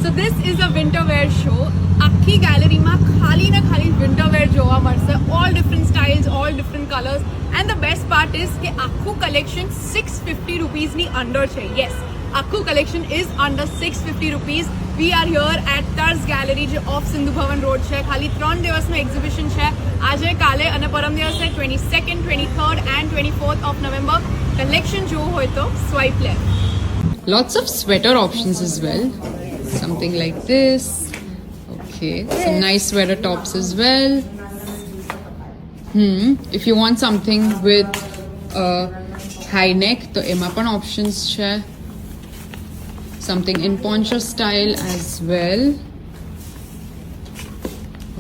So this is a winter wear show. આખી ગેલેરીમાં ખાલી ને ખાલી winter wear જોવા મળશે. All different styles, all different colors. And the best part is કે આખું collection 650 rupees ની under છે. Yes, આખું collection is under 650 rupees. We are here at Tarz Gallery જે off સિંધુ ભવન રોડ છે. ખાલી 3 દિવસનું એક્ઝિબિશન છે. આજે કાલે અને પરમ દિવસે 22nd, 23rd and 24th of November. Collection જોવું હોય તો swipe left. Lots of sweater options as well. Something like this. Okay, some nice sweater tops as well. If you want something with a high neck, तो एमा पण options है. Something in poncho style as well.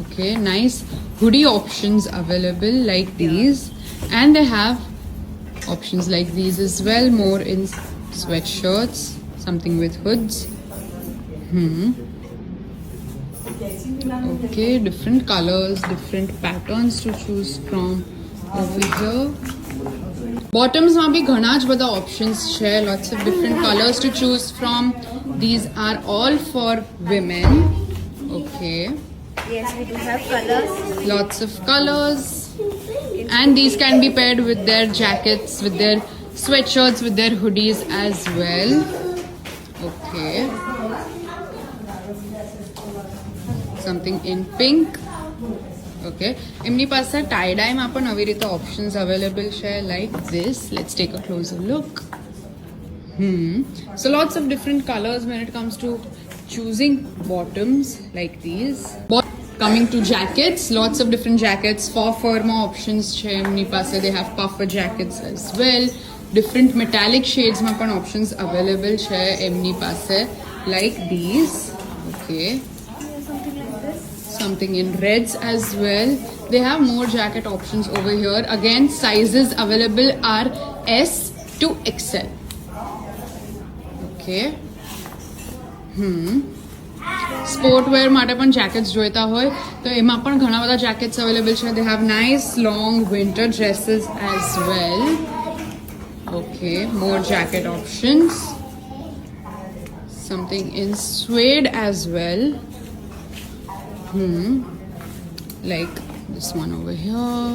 Okay, nice hoodie options available like these, and they have options like these as well. More in sweatshirts, something with hoods. Okay, different colors, different patterns to choose from over here. Bottoms માં બી ઘણા જ બધા options છે. Lots of different colors to choose from. These are all for women. Okay. Yes, we do have colors. Lots of colors. And these can be paired with their jackets, with their sweatshirts, with their hoodies as well. Okay. Something in pink. Okay. એમની પાસે tie dye માં પણ આવી રીતે options available છે like this. Let's take a closer look. So lots of different colors when it comes to choosing bottoms like these. Coming to jackets, lots of different jackets. For firma options છે એમની પાસે. They have puffer jackets as well. Different metallic shades માં પણ options available છે એમની પાસે like these. Okay. Something in reds as well. They have more jacket options over here. Again, sizes available are S to XL. Okay. Sportwear માટે પણ jackets જોઈતા હોય તો એમાં પણ ઘણા બધા jackets available છે. They have nice long winter dresses as well. Okay, more jacket options. Something in suede as well. Like this one over here.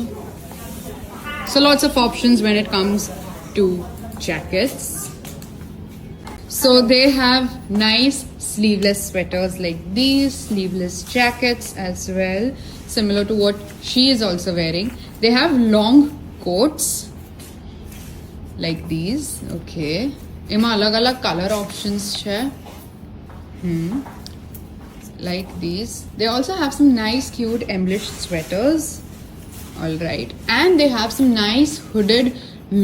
So lots of options when it comes to jackets. So they have nice sleeveless sweaters like these, sleeveless jackets as well, similar to what she is also wearing. They have long coats like these. Okay. એમાં અલગ-અલગ color options છે. Like these. They also have some nice cute embellished sweaters. Alright. And they have some nice hooded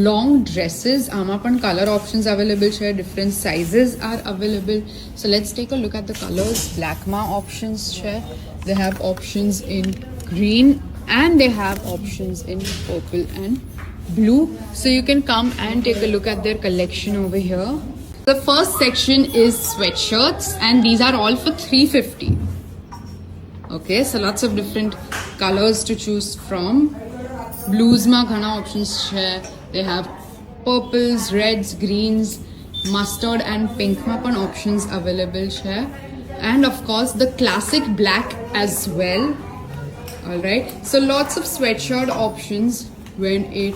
long dresses. આમાં પણ color options available છે. Different sizes are available. So let's take a look at the colors. Black માં options છે. They have options in green and they have options in purple and blue. So you can come and take a look at their collection over here. The first section is sweatshirts and these are all for 350. Okay, so lots of different colors to choose from. Blues ma ghana options hai. They have purples, reds, greens, mustard and pink ma pan options available hai. And of course the classic black as well. Alright, so lots of sweatshirt options when it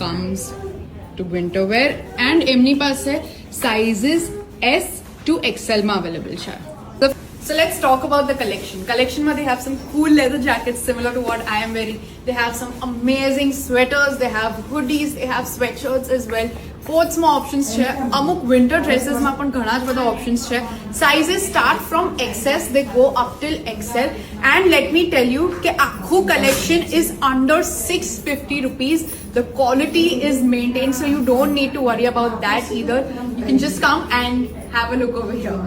comes to winter wear. And emni paase sizes S to XL ma available hai. So let's talk about the collection. Collection ma they have some cool leather jackets similar to what I am wearing. They have some amazing sweaters. They have hoodies. They have sweatshirts as well. Coats ma options છે. અમુક winter dresses માં પણ ઘણા જ બધા options છે. Sizes start from XS. They go up till XL. And let me tell you કે આખું collection is under 650 rupees. The quality is maintained, so you don't need to worry about that either. You can just come and have a look over here.